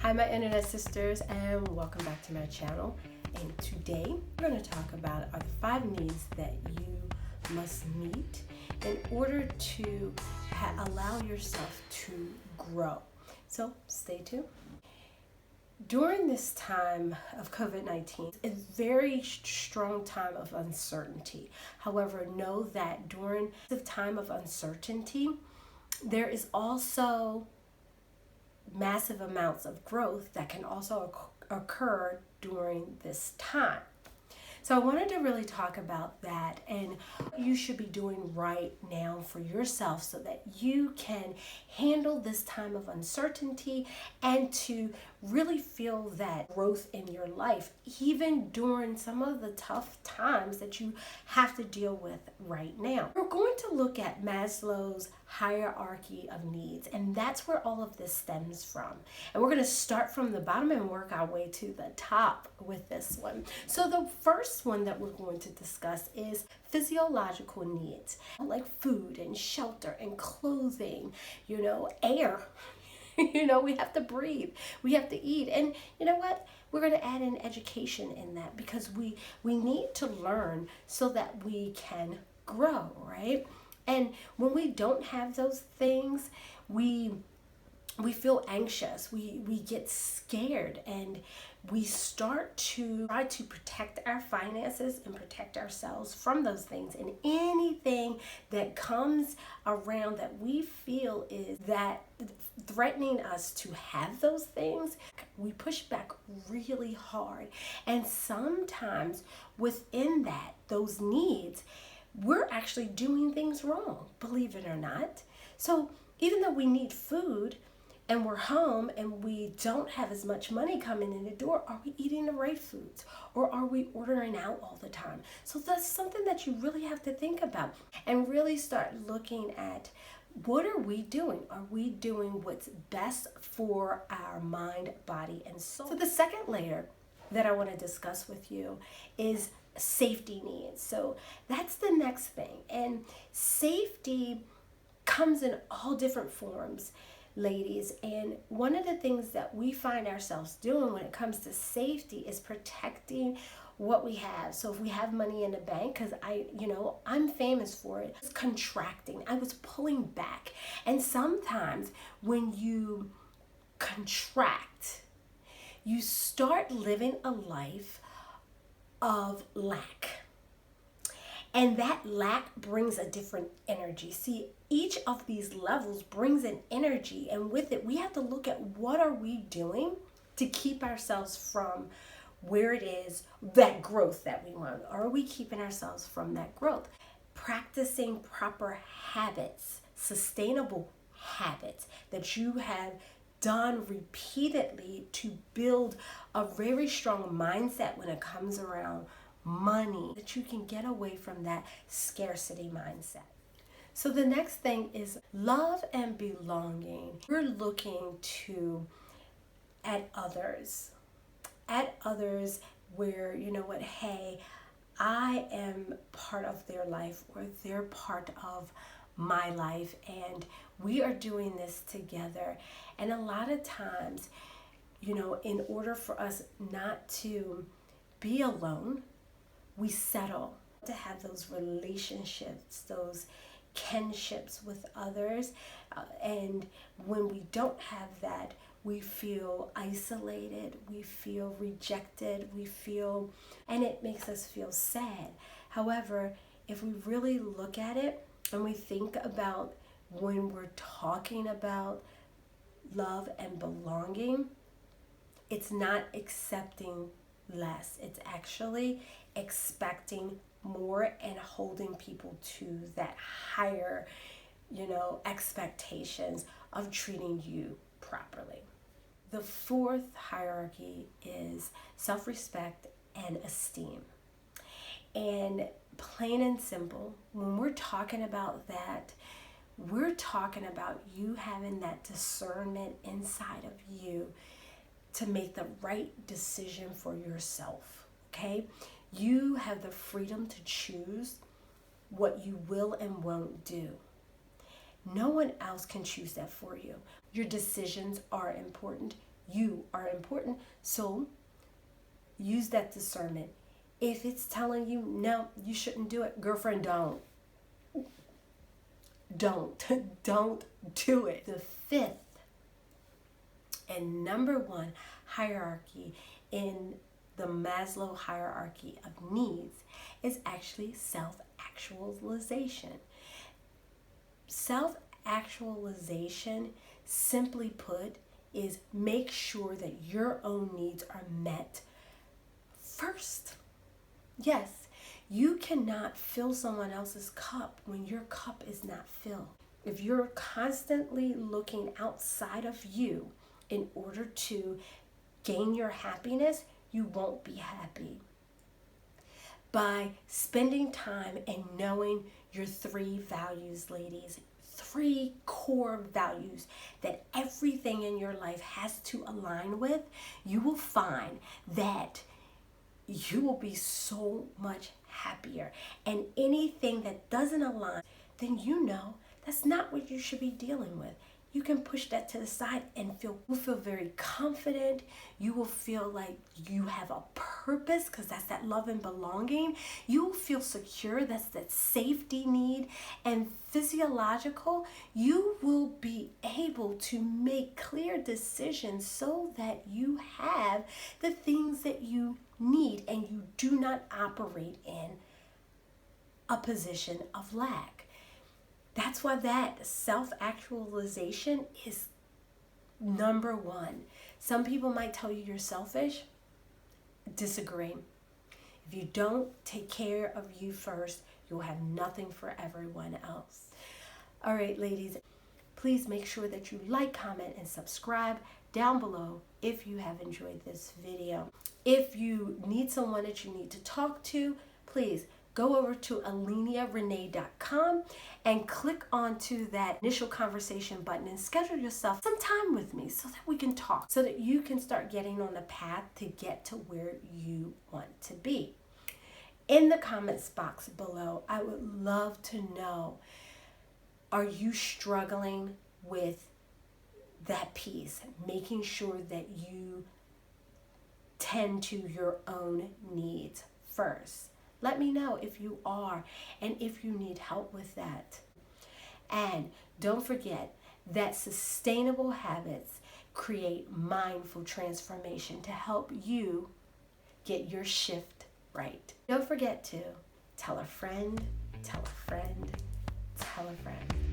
Hi my internet sisters, and welcome back to my channel. And today we're going to talk about are the 5 needs that you must meet in order to allow yourself to grow. So stay tuned. During this time of COVID-19, it's a very strong time of uncertainty. However, know that during the time of uncertainty, there is also massive amounts of growth that can also occur during this time. So I wanted to really talk about that and what you should be doing right now for yourself so that you can handle this time of uncertainty and to really feel that growth in your life, even during some of the tough times that you have to deal with right now. We're going to look at Maslow's hierarchy of needs, and that's where all of this stems from. And we're going to start from the bottom and work our way to the top with this one. So the first one that we're going to discuss is physiological needs, like food and shelter and clothing, air. We have to breathe, we have to eat, and you know what? We're going to add in education in that because we need to learn so that we can grow, right? And when we don't have those things, we feel anxious, we get scared, and we start to try to protect our finances and protect ourselves from those things. And anything that comes around that we feel is that threatening us to have those things, we push back really hard. And sometimes within that, those needs, we're actually doing things wrong, believe it or not. So even though we need food, and we're home and we don't have as much money coming in the door, are we eating the right foods? Or are we ordering out all the time? So that's something that you really have to think about and really start looking at, what are we doing? Are we doing what's best for our mind, body, and soul? So the second layer that I want to discuss with you is safety needs. So that's the next thing. And safety comes in all different forms, ladies, and one of the things that we find ourselves doing when it comes to safety is protecting what we have. So if we have money in the bank, because I'm famous for it, it's contracting. I was pulling back. And sometimes when you contract, you start living a life of lack. And that lack brings a different energy. See, each of these levels brings an energy, and with it, we have to look at what are we doing to keep ourselves from where it is, that growth that we want. Are we keeping ourselves from that growth? Practicing proper habits, sustainable habits that you have done repeatedly to build a very strong mindset when it comes around money, that you can get away from that scarcity mindset. So the next thing is love and belonging. We're looking at others where, hey, I am part of their life or they're part of my life, and we are doing this together. And a lot of times, in order for us not to be alone, we settle to have those relationships, those kinships with others. And when we don't have that, we feel isolated, we feel rejected, and it makes us feel sad. However, if we really look at it and we think about when we're talking about love and belonging, it's not accepting less. It's actually expecting more and holding people to that higher, expectations of treating you properly. The fourth hierarchy is self-respect and esteem. And plain and simple, when we're talking about that, we're talking about you having that discernment inside of you to make the right decision for yourself, okay? You have the freedom to choose what you will and won't do. No one else can choose that for you. Your decisions are important. you are important. So use that discernment. If it's telling you, no, you shouldn't do it, girlfriend, don't don't do it. The fifth and number one hierarchy in the Maslow hierarchy of needs is actually self-actualization. Self-actualization, simply put, is make sure that your own needs are met first. Yes, you cannot fill someone else's cup when your cup is not filled. If you're constantly looking outside of you in order to gain your happiness, you won't be happy. By spending time and knowing your 3 values, ladies, 3 core values that everything in your life has to align with, you will find that you will be so much happier. And anything that doesn't align, then you know that's not what you should be dealing with. You can push that to the side and you'll feel very confident. You will feel like you have a purpose, because that's that love and belonging. You will feel secure. That's that safety need. And physiological, you will be able to make clear decisions so that you have the things that you need and you do not operate in a position of lack. That's why that self-actualization is number one. Some people might tell you you're selfish. Disagree. If you don't take care of you first, you'll have nothing for everyone else. All right, ladies, please make sure that you like, comment, and subscribe down below if you have enjoyed this video. If you need someone that you need to talk to, please go over to AlleniaRenee.com and click onto that initial conversation button and schedule yourself some time with me so that we can talk, so that you can start getting on the path to get to where you want to be. In the comments box below, I would love to know, are you struggling with that piece, making sure that you tend to your own needs first? Let me know if you are and if you need help with that. And don't forget that sustainable habits create mindful transformation to help you get your shift right. Don't forget to tell a friend, tell a friend, tell a friend.